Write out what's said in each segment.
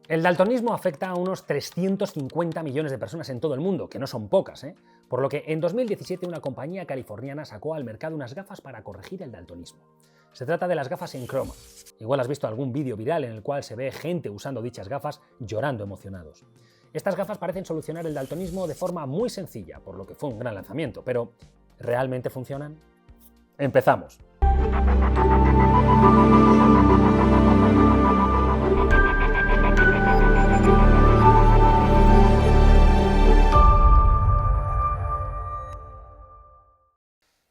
El daltonismo afecta a unos 350 millones de personas en todo el mundo, que no son pocas, por lo que en 2017 una compañía californiana sacó al mercado unas gafas para corregir el daltonismo. Se trata de las gafas Enchroma. Igual has visto algún vídeo viral en el cual se ve gente usando dichas gafas llorando emocionados. Estas gafas parecen solucionar el daltonismo de forma muy sencilla, por lo que fue un gran lanzamiento, pero ¿realmente funcionan? Empezamos.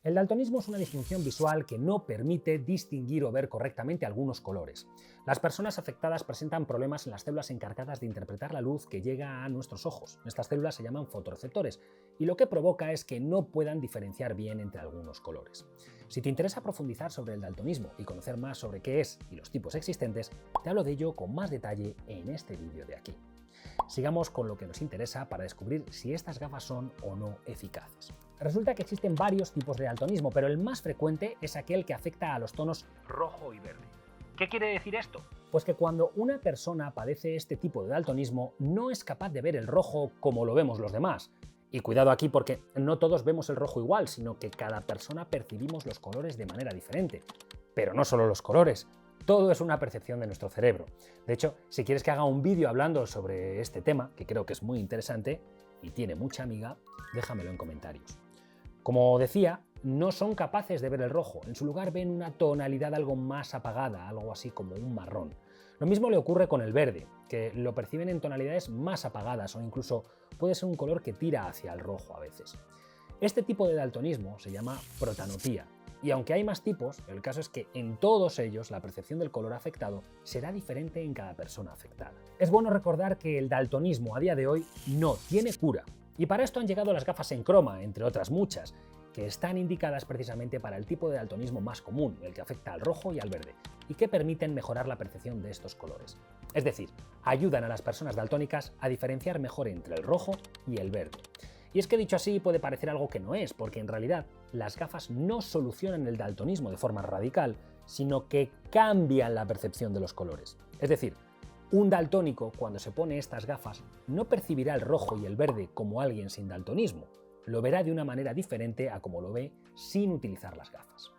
El daltonismo es una disfunción visual que no permite distinguir o ver correctamente algunos colores. Las personas afectadas presentan problemas en las células encargadas de interpretar la luz que llega a nuestros ojos. Estas células se llaman fotorreceptores y lo que provoca es que no puedan diferenciar bien entre algunos colores. Si te interesa profundizar sobre el daltonismo y conocer más sobre qué es y los tipos existentes, te hablo de ello con más detalle en este vídeo de aquí. Sigamos con lo que nos interesa para descubrir si estas gafas son o no eficaces. Resulta que existen varios tipos de daltonismo, pero el más frecuente es aquel que afecta a los tonos rojo y verde. ¿Qué quiere decir esto? Pues que cuando una persona padece este tipo de daltonismo no es capaz de ver el rojo como lo vemos los demás. Y cuidado aquí porque no todos vemos el rojo igual, sino que cada persona percibimos los colores de manera diferente. Pero no solo los colores. Todo es una percepción de nuestro cerebro. De hecho, si quieres que haga un vídeo hablando sobre este tema, que creo que es muy interesante y tiene mucha amiga, déjamelo en comentarios. Como decía, no son capaces de ver el rojo, en su lugar ven una tonalidad algo más apagada, algo así como un marrón. Lo mismo le ocurre con el verde, que lo perciben en tonalidades más apagadas o incluso puede ser un color que tira hacia el rojo a veces. Este tipo de daltonismo se llama protanopía. Y aunque hay más tipos, el caso es que en todos ellos la percepción del color afectado será diferente en cada persona afectada. Es bueno recordar que el daltonismo a día de hoy no tiene cura. Y para esto han llegado las gafas Enchroma, entre otras muchas, que están indicadas precisamente para el tipo de daltonismo más común, el que afecta al rojo y al verde, y que permiten mejorar la percepción de estos colores. Es decir, ayudan a las personas daltónicas a diferenciar mejor entre el rojo y el verde. Y es que dicho así puede parecer algo que no es, porque en realidad las gafas no solucionan el daltonismo de forma radical, sino que cambian la percepción de los colores. Es decir, un daltónico cuando se pone estas gafas no percibirá el rojo y el verde como alguien sin daltonismo, lo verá de una manera diferente a como lo ve sin utilizar las gafas.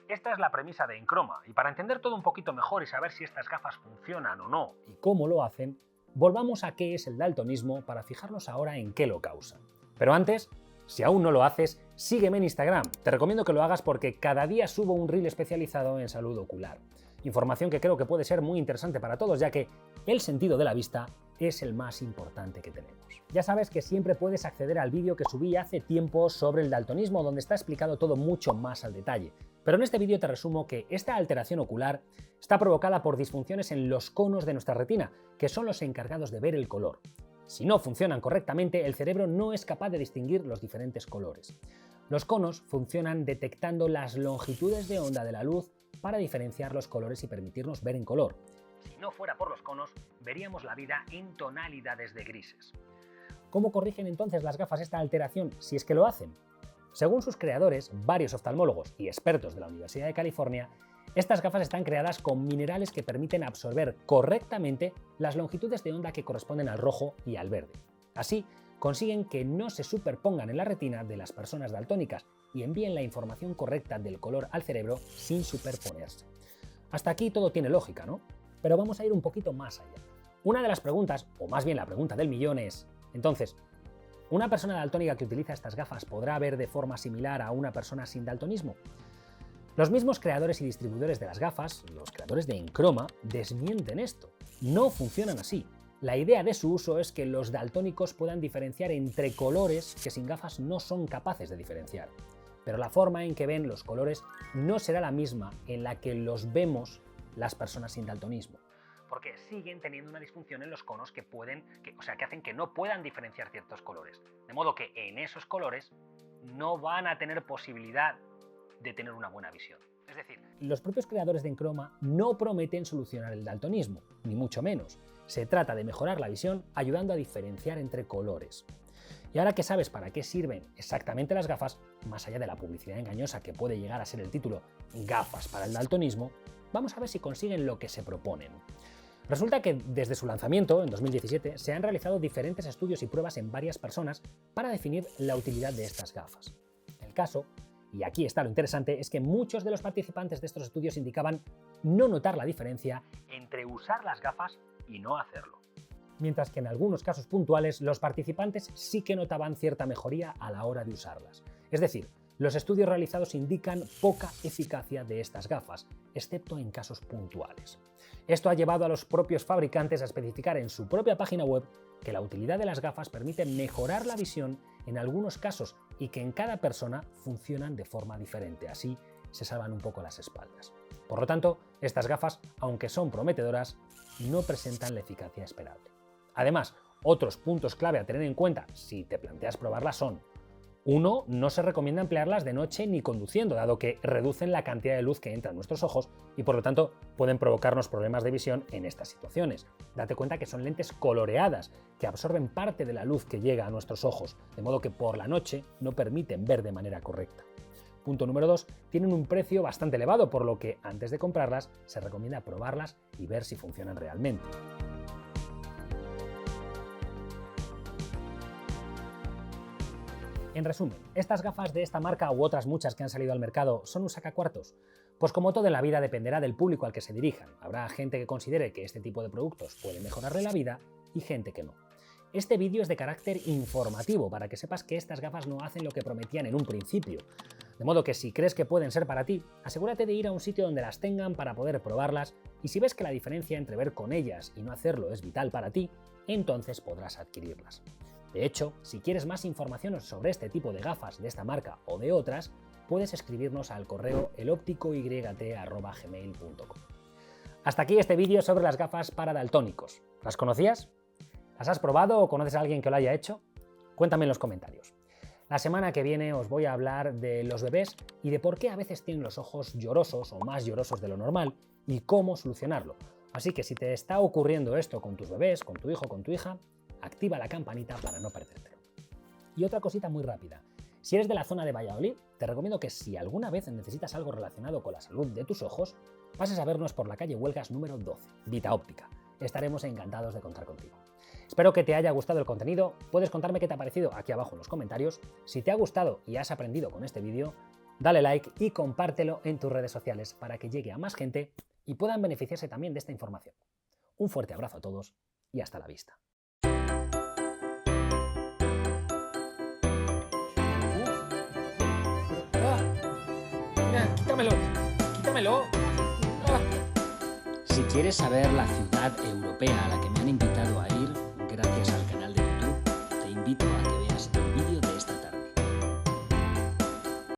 Esta es la premisa de Enchroma, y para entender todo un poquito mejor y saber si estas gafas funcionan o no y cómo lo hacen, volvamos a qué es el daltonismo para fijarnos ahora en qué lo causa. Pero antes, si aún no lo haces, sígueme en Instagram. Te recomiendo que lo hagas porque cada día subo un reel especializado en salud ocular. Información que creo que puede ser muy interesante para todos, ya que el sentido de la vista es el más importante que tenemos. Ya sabes que siempre puedes acceder al vídeo que subí hace tiempo sobre el daltonismo, donde está explicado todo mucho más al detalle. Pero en este vídeo te resumo que esta alteración ocular está provocada por disfunciones en los conos de nuestra retina, que son los encargados de ver el color. Si no funcionan correctamente, el cerebro no es capaz de distinguir los diferentes colores. Los conos funcionan detectando las longitudes de onda de la luz para diferenciar los colores y permitirnos ver en color. Si no fuera por los conos, veríamos la vida en tonalidades de grises. ¿Cómo corrigen entonces las gafas esta alteración, si es que lo hacen? Según sus creadores, varios oftalmólogos y expertos de la Universidad de California, estas gafas están creadas con minerales que permiten absorber correctamente las longitudes de onda que corresponden al rojo y al verde. Así, consiguen que no se superpongan en la retina de las personas daltónicas y envíen la información correcta del color al cerebro sin superponerse. Hasta aquí todo tiene lógica, ¿no? Pero vamos a ir un poquito más allá. Una de las preguntas, o más bien la pregunta del millón es, entonces, ¿una persona daltónica que utiliza estas gafas podrá ver de forma similar a una persona sin daltonismo? Los mismos creadores y distribuidores de las gafas, los creadores de Enchroma, desmienten esto. No funcionan así. La idea de su uso es que los daltónicos puedan diferenciar entre colores que sin gafas no son capaces de diferenciar. Pero la forma en que ven los colores no será la misma en la que los vemos las personas sin daltonismo, porque siguen teniendo una disfunción en los conos que hacen que no puedan diferenciar ciertos colores. De modo que en esos colores no van a tener posibilidad de tener una buena visión. Es decir, los propios creadores de Enchroma no prometen solucionar el daltonismo, ni mucho menos. Se trata de mejorar la visión ayudando a diferenciar entre colores. Y ahora que sabes para qué sirven exactamente las gafas, más allá de la publicidad engañosa que puede llegar a ser el título Gafas para el daltonismo, vamos a ver si consiguen lo que se proponen. Resulta que desde su lanzamiento, en 2017, se han realizado diferentes estudios y pruebas en varias personas para definir la utilidad de estas gafas. El caso, y aquí está lo interesante, es que muchos de los participantes de estos estudios indicaban no notar la diferencia entre usar las gafas y no hacerlo. Mientras que en algunos casos puntuales los participantes sí que notaban cierta mejoría a la hora de usarlas. Es decir, los estudios realizados indican poca eficacia de estas gafas, excepto en casos puntuales. Esto ha llevado a los propios fabricantes a especificar en su propia página web que la utilidad de las gafas permite mejorar la visión en algunos casos y que en cada persona funcionan de forma diferente, así se salvan un poco las espaldas. Por lo tanto, estas gafas, aunque son prometedoras, no presentan la eficacia esperable. Además, otros puntos clave a tener en cuenta si te planteas probarlas son: 1. No se recomienda emplearlas de noche ni conduciendo, dado que reducen la cantidad de luz que entra en nuestros ojos y por lo tanto pueden provocarnos problemas de visión en estas situaciones. Date cuenta que son lentes coloreadas que absorben parte de la luz que llega a nuestros ojos, de modo que por la noche no permiten ver de manera correcta. Punto número 2. Tienen un precio bastante elevado, por lo que antes de comprarlas se recomienda probarlas y ver si funcionan realmente. En resumen, ¿estas gafas de esta marca u otras muchas que han salido al mercado son un sacacuartos? Pues como todo en la vida dependerá del público al que se dirijan. Habrá gente que considere que este tipo de productos puede mejorarle la vida y gente que no. Este vídeo es de carácter informativo para que sepas que estas gafas no hacen lo que prometían en un principio. De modo que si crees que pueden ser para ti, asegúrate de ir a un sitio donde las tengan para poder probarlas y si ves que la diferencia entre ver con ellas y no hacerlo es vital para ti, entonces podrás adquirirlas. De hecho, si quieres más información sobre este tipo de gafas de esta marca o de otras, puedes escribirnos al correo elopticoyt@gmail.com. Hasta aquí este vídeo sobre las gafas para daltónicos. ¿Las conocías? ¿Las has probado o conoces a alguien que lo haya hecho? Cuéntame en los comentarios. La semana que viene os voy a hablar de los bebés y de por qué a veces tienen los ojos llorosos o más llorosos de lo normal y cómo solucionarlo. Así que si te está ocurriendo esto con tus bebés, con tu hijo o con tu hija, activa la campanita para no perdértelo. Y otra cosita muy rápida. Si eres de la zona de Valladolid, te recomiendo que si alguna vez necesitas algo relacionado con la salud de tus ojos, pases a vernos por la calle Huelgas número 12, Vita Óptica. Estaremos encantados de contar contigo. Espero que te haya gustado el contenido. Puedes contarme qué te ha parecido aquí abajo en los comentarios. Si te ha gustado y has aprendido con este vídeo, dale like y compártelo en tus redes sociales para que llegue a más gente y puedan beneficiarse también de esta información. Un fuerte abrazo a todos y hasta la vista. ¡Quítamelo! ¡Quítamelo! ¡Ah! Si quieres saber la ciudad europea a la que me han invitado a ir, gracias al canal de YouTube, te invito a